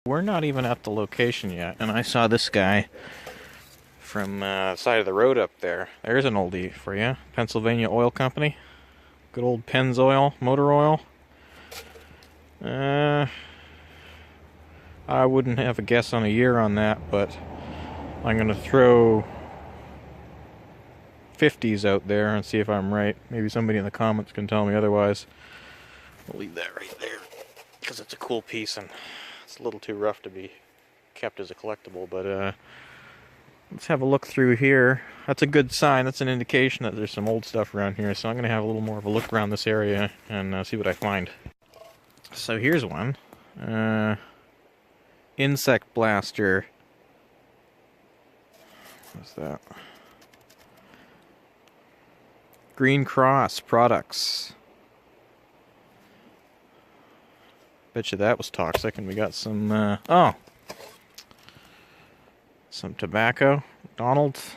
We're not even at the location yet, and I saw this guy from the side of the road up there. There's an oldie for you. Pennsylvania Oil Company. Good old Pennzoil, motor oil. I wouldn't have a guess on a year on that, but I'm going to throw 50s out there and see if I'm right. Maybe somebody in the comments can tell me otherwise. I'll leave that right there because it's a cool piece and it's a little too rough to be kept as a collectible, but let's have a look through here. That's a good sign. That's an indication that there's some old stuff around here, so I'm going to have a little more of a look around this area and see what I find. So here's one. Insect Blaster. What's that? Green Cross Products. Bet you that was toxic, and we got some, some tobacco. McDonald's.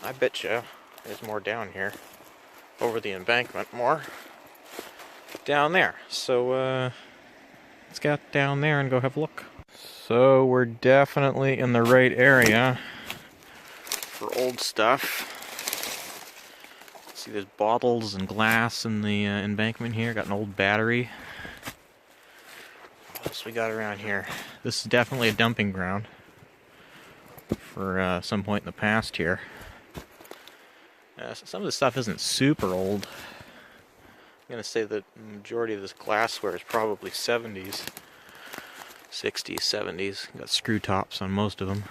I bet you there's more down here. Over the embankment, more. Down there. So, let's get down there and go have a look. So, we're definitely in the right area for old stuff. See, there's bottles and glass in the embankment here. Got an old battery. What else we got around here? This is definitely a dumping ground for some point in the past here. So some of this stuff isn't super old. I'm going to say that the majority of this glassware is probably 70s, 60s, 70s. Got screw tops on most of them.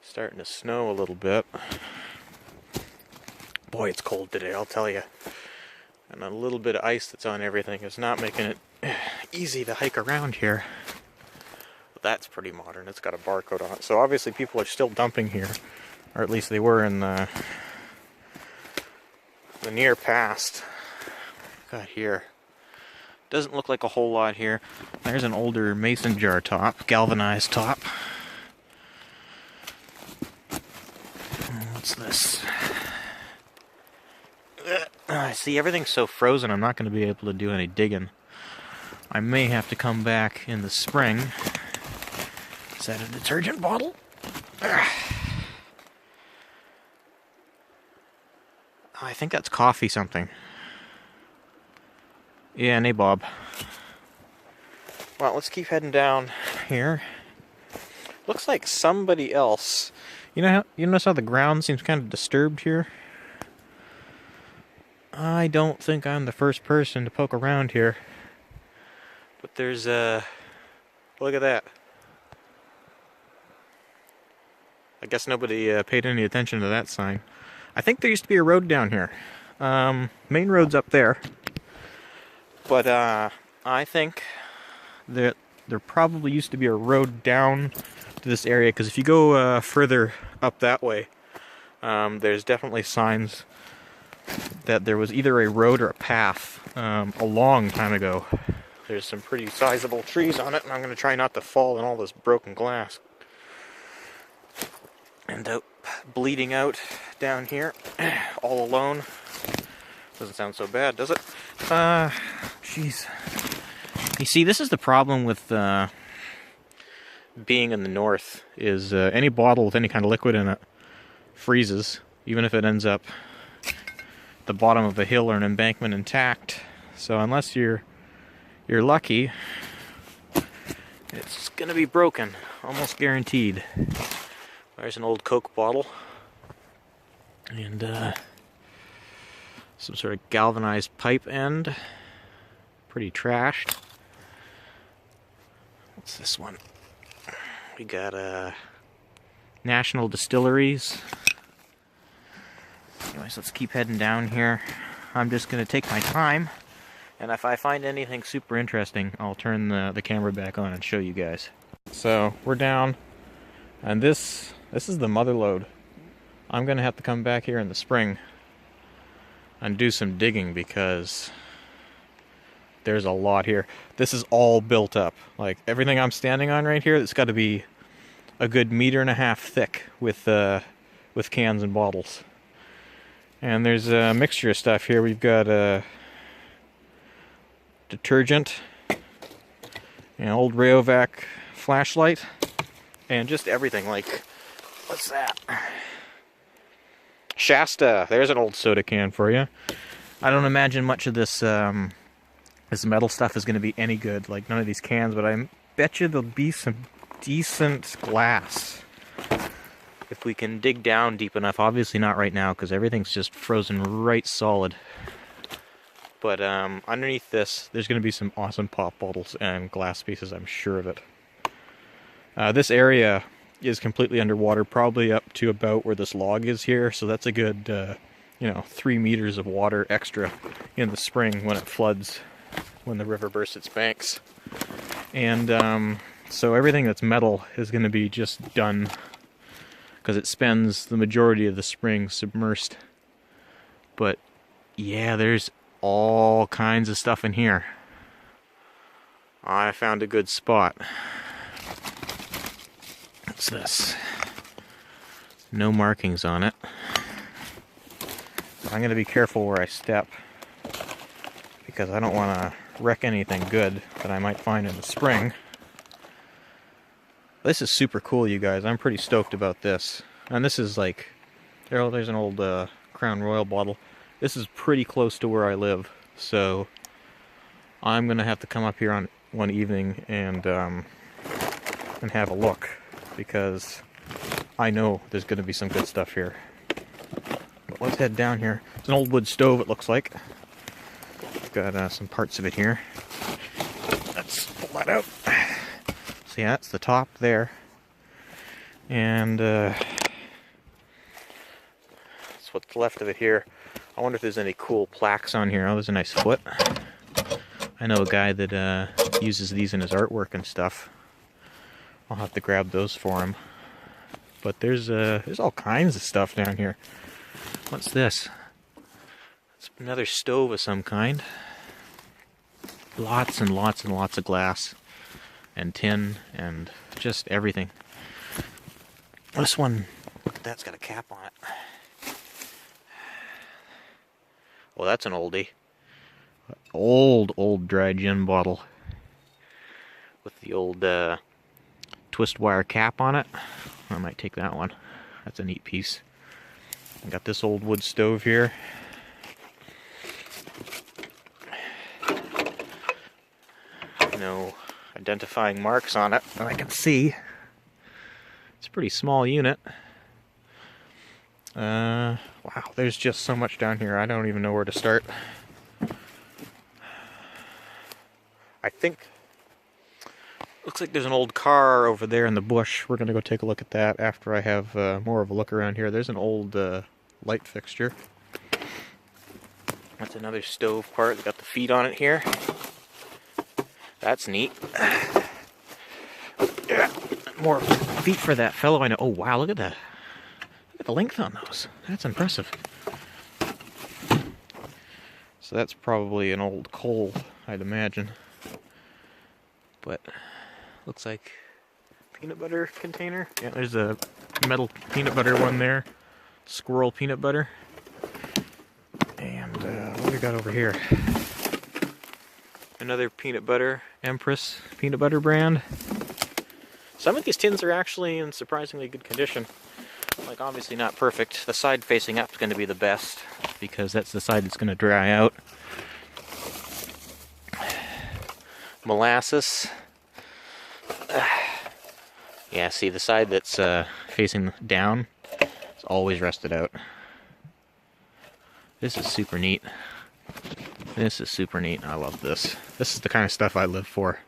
Starting to snow a little bit. Boy, it's cold today, I'll tell you. And a little bit of ice that's on everything is not making it easy to hike around here. But that's pretty modern. It's got a barcode on it. So obviously people are still dumping here. Or at least they were in the near past. Got here. Doesn't look like a whole lot here. There's an older mason jar top, galvanized top. What's this? I see everything's so frozen I'm not going to be able to do any digging. I may have to come back in the spring. Is that a detergent bottle? I think that's coffee something. Yeah, nabob. Well, let's keep heading down here. Looks like somebody else. You notice how the ground seems kind of disturbed here? I don't think I'm the first person to poke around here. But there's look at that. I guess nobody paid any attention to that sign. I think there used to be a road down here. Main road's up there. But I think that there probably used to be a road down to this area, because if you go further up that way, there's definitely signs that there was either a road or a path a long time ago. There's some pretty sizable trees on it, and I'm going to try not to fall in all this broken glass. End up bleeding out down here, all alone. Doesn't sound so bad, does it? Jeez. You see, this is the problem with being in the north, is any bottle with any kind of liquid in it freezes, even if it ends up at the bottom of a hill or an embankment intact. So unless you're lucky, it's gonna be broken, almost guaranteed. There's an old Coke bottle, and some sort of galvanized pipe end, pretty trashed. What's this one? We got National Distilleries. Anyways, let's keep heading down here. I'm just gonna take my time, and if I find anything super interesting, I'll turn the camera back on and show you guys. So we're down, and this is the mother lode. I'm gonna have to come back here in the spring and do some digging, because there's a lot here. This is all built up. Like, everything I'm standing on right here, it's got to be a good 1.5 meters thick with cans and bottles. And there's a mixture of stuff here. We've got detergent, an old Rayovac flashlight, and just everything. Like, what's that? Shasta. There's an old soda can for you. I don't imagine much of this this metal stuff is going to be any good, like none of these cans, but I bet you there'll be some decent glass if we can dig down deep enough. Obviously not right now because everything's just frozen right solid. But underneath this, there's going to be some awesome pop bottles and glass pieces, I'm sure of it. This area is completely underwater, probably up to about where this log is here, so that's a good, 3 meters of water extra in the spring when it floods, when the river bursts its banks. And so everything that's metal is going to be just done because it spends the majority of the spring submersed. But yeah, there's all kinds of stuff in here. I found a good spot. What's this? No markings on it. I'm going to be careful where I step because I don't want to wreck anything good that I might find in the spring. This is super cool, you guys. I'm pretty stoked about this. And this is like, there's an old Crown Royal bottle. This is pretty close to where I live, so I'm going to have to come up here on one evening and have a look, because I know there's going to be some good stuff here. But let's head down here. It's an old wood stove, it looks like. Got some parts of it here. Let's pull that out. So yeah, that's the top there. And that's what's left of it here. I wonder if there's any cool plaques on here. Oh, there's a nice foot. I know a guy that uses these in his artwork and stuff. I'll have to grab those for him. But there's all kinds of stuff down here. What's this? It's another stove of some kind. Lots and lots and lots of glass and tin and just everything. This one, that's got a cap on it. Well, that's an oldie. Old dry gin bottle with the old twist wire cap on it. I might take that one. That's a neat piece. I got this old wood stove here. No identifying marks on it that I can see. It's a pretty small unit. Wow, there's just so much down here. I don't even know where to start. I think looks like there's an old car over there in the bush. We're gonna go take a look at that after I have more of a look around here. There's an old light fixture. That's another stove part. They got the feet on it here. That's neat. Yeah, more feet for that fellow I know. Oh wow, look at that. Look at the length on those. That's impressive. So that's probably an old coal, I'd imagine. But looks like peanut butter container. Yeah, there's a metal peanut butter one there. Squirrel peanut butter. And what do we got over here? Another peanut butter, Empress peanut butter brand. Some of these tins are actually in surprisingly good condition. Like, obviously not perfect. The side facing up is going to be the best because that's the side that's going to dry out. Molasses. Yeah, see, the side that's facing down is always rusted out. This is super neat. This is super neat. I love this. This is the kind of stuff I live for.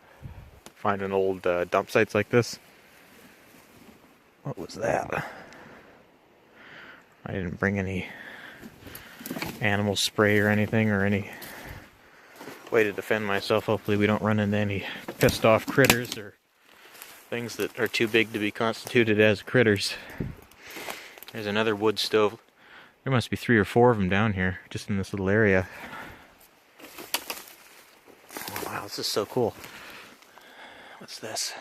Finding old dump sites like this. What was that? I didn't bring any animal spray or anything, or any way to defend myself. Hopefully we don't run into any pissed off critters or things that are too big to be constituted as critters. There's another wood stove. There must be 3 or 4 of them down here, just in this little area. Oh, wow, this is so cool. What's this?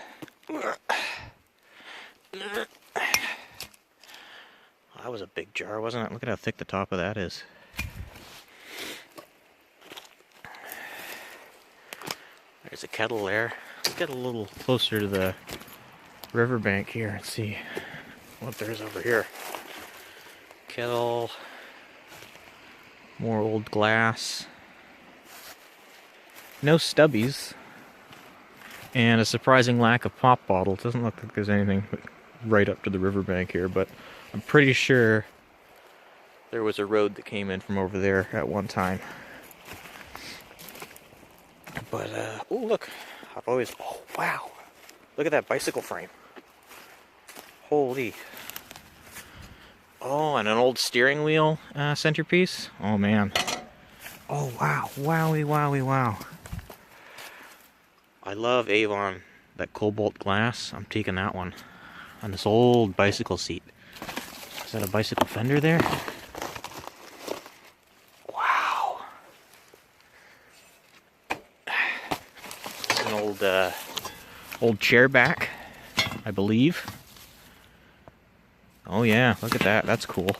That was a big jar, wasn't it? Look at how thick the top of that is. There's a kettle there. Let's get a little closer to the riverbank here and see what there's over here. Kettle. More old glass. No stubbies. And a surprising lack of pop bottles. Doesn't look like there's anything right up to the riverbank here, but I'm pretty sure there was a road that came in from over there at one time. But, oh look, oh wow, look at that bicycle frame. Holy. Oh, and an old steering wheel centerpiece. Oh man. Oh wow, wowie, wowie, wow. I love Avon, that cobalt glass. I'm taking that one. On this old bicycle seat. Is that a bicycle fender there? Wow. It's an old chair back, I believe. Oh yeah, look at that. That's cool.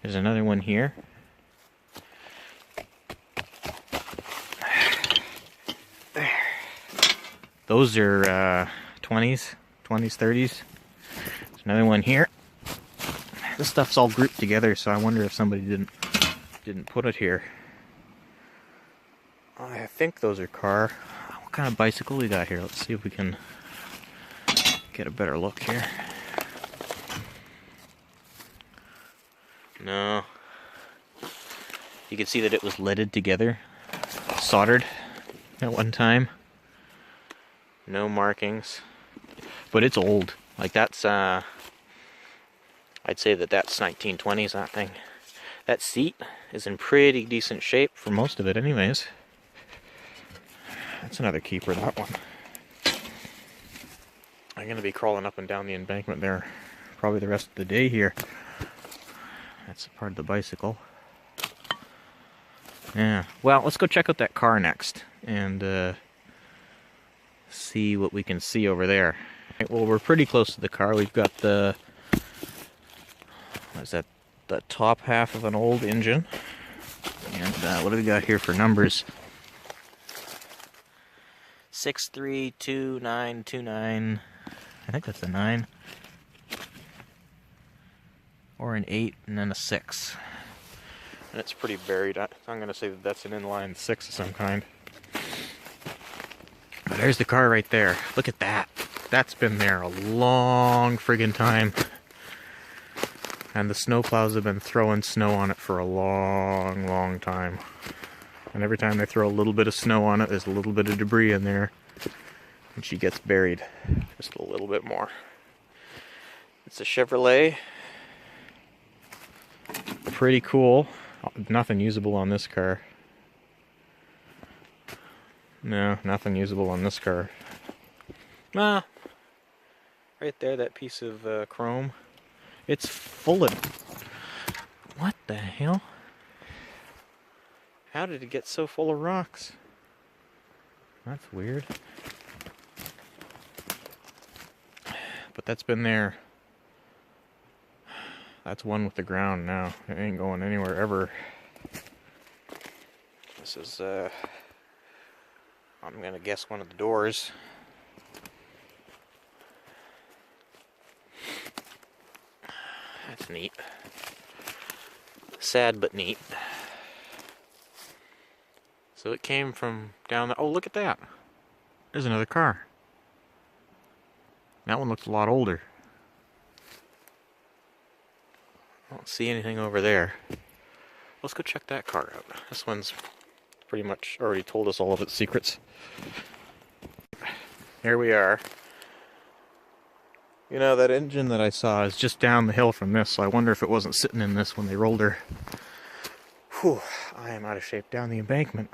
There's another one here. There. Those are 20s, 30s. There's another one here. This stuff's all grouped together, so I wonder if somebody didn't put it here. I think those are car. What kind of bicycle we got here? Let's see if we can get a better look here. No. You can see that it was leaded together, soldered at one time. No markings. But it's old. Like that's, I'd say that's 1920s, that thing. That seat is in pretty decent shape for most of it anyways. That's another keeper, that one. I'm going to be crawling up and down the embankment there probably the rest of the day here. That's a part of the bicycle. Yeah, well, let's go check out that car next and see what we can see over there. Right, well, we're pretty close to the car. We've got the, what is that, the top half of an old engine. And what do we got here for numbers? 632929. I think that's a 9. Or an 8 and then a 6. And it's pretty buried. I'm going to say that that's an inline 6 of some kind. But there's the car right there. Look at that. That's been there a long friggin' time. And the snowplows have been throwing snow on it for a long, long time. And every time they throw a little bit of snow on it, there's a little bit of debris in there. And she gets buried just a little bit more. It's a Chevrolet. Pretty cool. Nothing usable on this car. No, nothing usable on this car. Ah, right there, that piece of chrome. It's full of... What the hell? How did it get so full of rocks? That's weird. But that's been there. That's one with the ground now. It ain't going anywhere ever. This is, I'm gonna guess one of the doors. That's neat. Sad but neat. So it came from down there. Oh, look at that. There's another car. That one looks a lot older. I don't see anything over there. Let's go check that car out. This one's pretty much already told us all of its secrets. Here we are. You know, that engine that I saw is just down the hill from this, so I wonder if it wasn't sitting in this when they rolled her. Whew, I am out of shape down the embankment.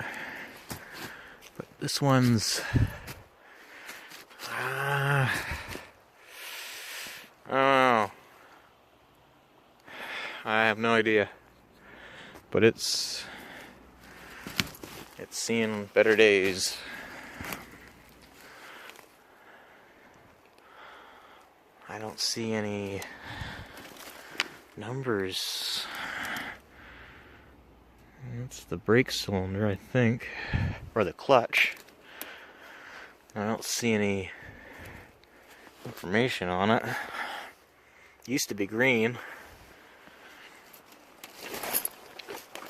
But this one's... oh. I have no idea. But it's seeing better days. I don't see any numbers. It's the brake cylinder, I think. Or the clutch. I don't see any information on it. Used to be green.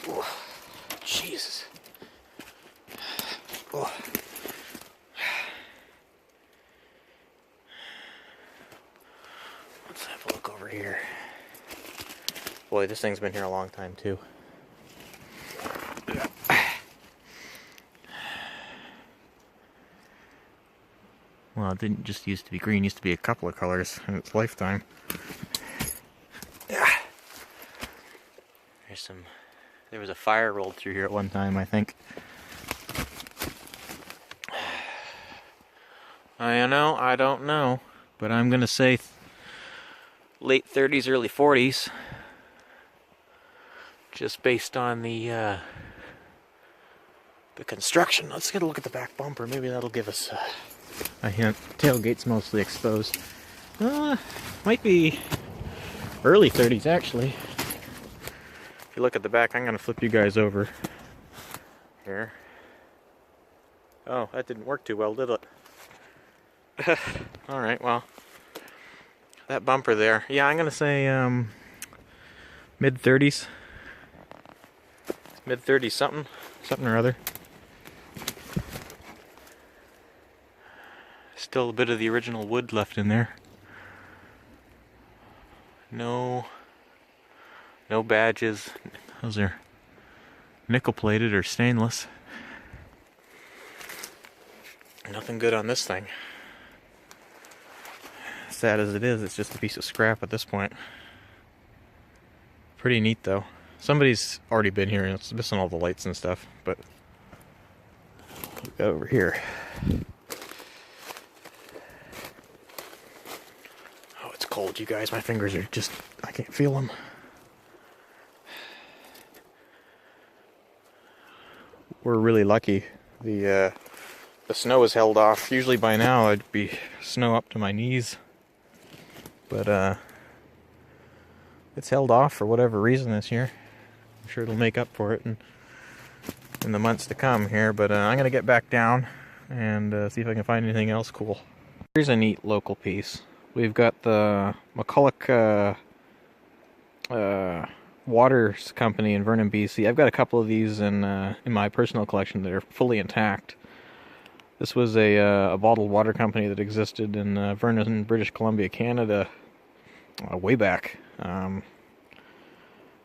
Oh, Jesus. Oh. Let's have a look over here. Boy, this thing's been here a long time too. Well, it didn't just used to be green, it used to be a couple of colors in its lifetime. There's some, there was a fire rolled through here at one time, I think. I don't know, but I'm gonna say late 30s, early 40s, just based on the construction. Let's get a look at the back bumper. Maybe that'll give us a hint. Tailgate's mostly exposed. Might be early 30s actually. If you look at the back, I'm gonna flip you guys over here. Oh, that didn't work too well, did it? Alright, well, that bumper there. Yeah, I'm gonna say mid-30s. Mid-30s something or other. Still a bit of the original wood left in there. No badges. Those are nickel plated or stainless. Nothing good on this thing. Sad as it is, it's just a piece of scrap at this point. Pretty neat though. Somebody's already been here and it's missing all the lights and stuff, but look over here. Oh, it's cold, you guys. My fingers are just, I can't feel them. We're really lucky. The snow is held off. Usually by now I'd be snow up to my knees. But it's held off for whatever reason this year. I'm sure it'll make up for it in the months to come here. But I'm gonna get back down and see if I can find anything else cool. Here's a neat local piece. We've got the McCulloch Waters Company in Vernon, BC. I've got a couple of these in my personal collection that are fully intact. This was a bottled water company that existed in Vernon, British Columbia, Canada, way back. And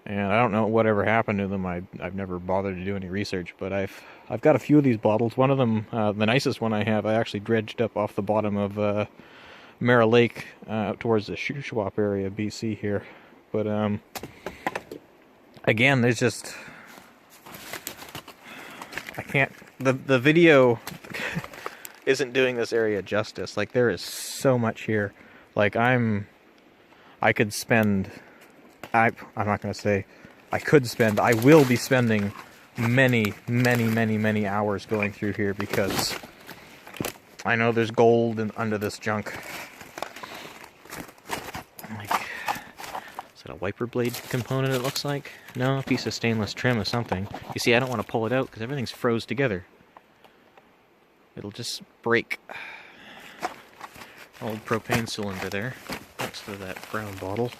I don't know whatever happened to them. I've never bothered to do any research, but I've got a few of these bottles. One of them, the nicest one I have, I actually dredged up off the bottom of Mara Lake out towards the Shuswap area, BC here. But again, there's just, I can't. The video isn't doing this area justice. Like, there is so much here. Like, I could spend, I'm not going to say I could spend, I will be spending many hours going through here because I know there's gold under this junk. Like, is it a wiper blade component, it looks like? No, a piece of stainless trim or something. You see, I don't want to pull it out because everything's froze together. It'll just break. Old propane cylinder there, next to that brown bottle.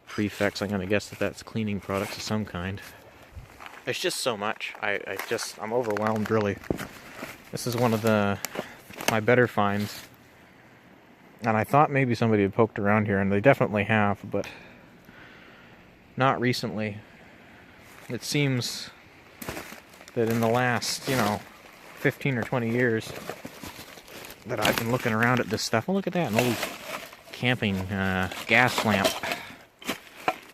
Prefix, I'm gonna guess that that's cleaning products of some kind. There's just so much. I'm overwhelmed, really. This is one of my better finds. And I thought maybe somebody had poked around here, and they definitely have, but not recently. It seems that in the last, 15 or 20 years that I've been looking around at this stuff. Oh, look at that, an old camping gas lamp.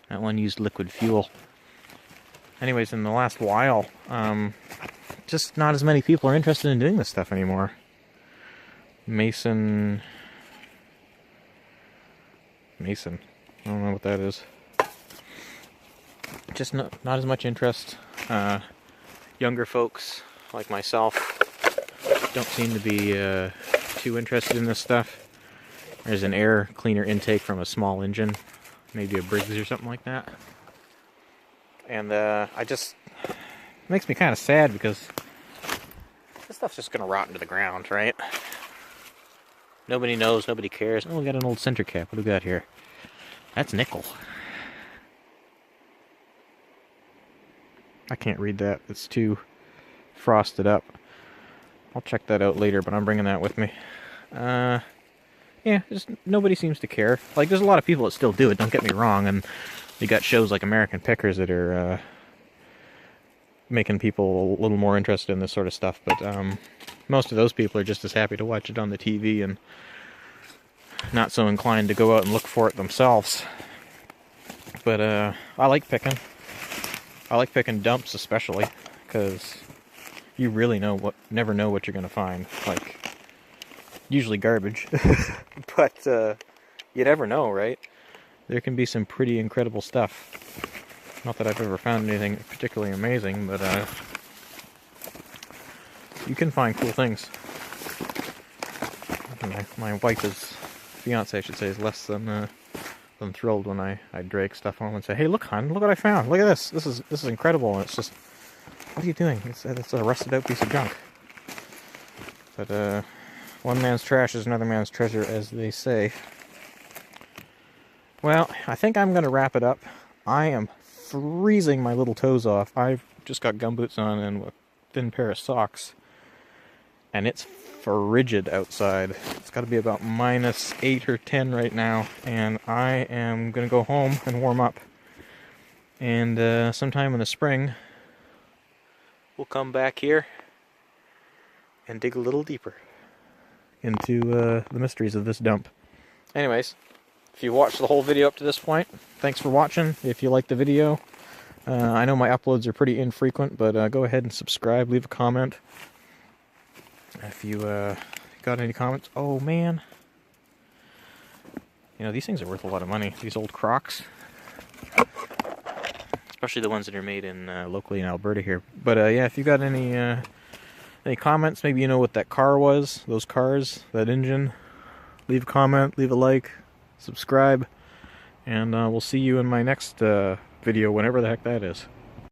That one used liquid fuel. Anyways, in the last while, just not as many people are interested in doing this stuff anymore. Mason. I don't know what that is. Just not as much interest. Younger folks like myself don't seem to be too interested in this stuff. There's an air cleaner intake from a small engine, maybe a Briggs or something like that. And it makes me kind of sad because stuff's just gonna rot into the ground, right? Nobody knows, nobody cares. Oh, we got an old center cap. What do we got here? That's nickel. I can't read that. It's too frosted up. I'll check that out later, but I'm bringing that with me. Yeah, just nobody seems to care. Like, there's a lot of people that still do it, don't get me wrong, and you got shows like American Pickers that are making people a little more interested in this sort of stuff, but most of those people are just as happy to watch it on the TV and not so inclined to go out and look for it themselves. But I like picking. I like picking dumps especially, because you really never know what you're going to find. Like, usually garbage, but you never know, right? There can be some pretty incredible stuff. Not that I've ever found anything particularly amazing, but you can find cool things. My wife fiance, I should say, is less than thrilled when I drag stuff home and say, "Hey, look, hon, look what I found. Look at this. This is incredible." And it's just, what are you doing? It's a rusted out piece of junk. But one man's trash is another man's treasure, as they say. Well, I think I'm going to wrap it up. I am freezing my little toes off. I've just got gumboots on and a thin pair of socks. And it's frigid outside. It's got to be about -8 or 10 right now. And I am going to go home and warm up. And sometime in the spring, we'll come back here and dig a little deeper into the mysteries of this dump. Anyways, if you watched the whole video up to this point, thanks for watching. If you liked the video, I know my uploads are pretty infrequent, but go ahead and subscribe, leave a comment. If you got any comments, oh man, you know, these things are worth a lot of money, these old Crocs. Especially the ones that are made in locally in Alberta here. But yeah, if you got any comments, maybe you know what that car was, those cars, that engine, leave a comment, leave a like, subscribe, and we'll see you in my next video, whenever the heck that is.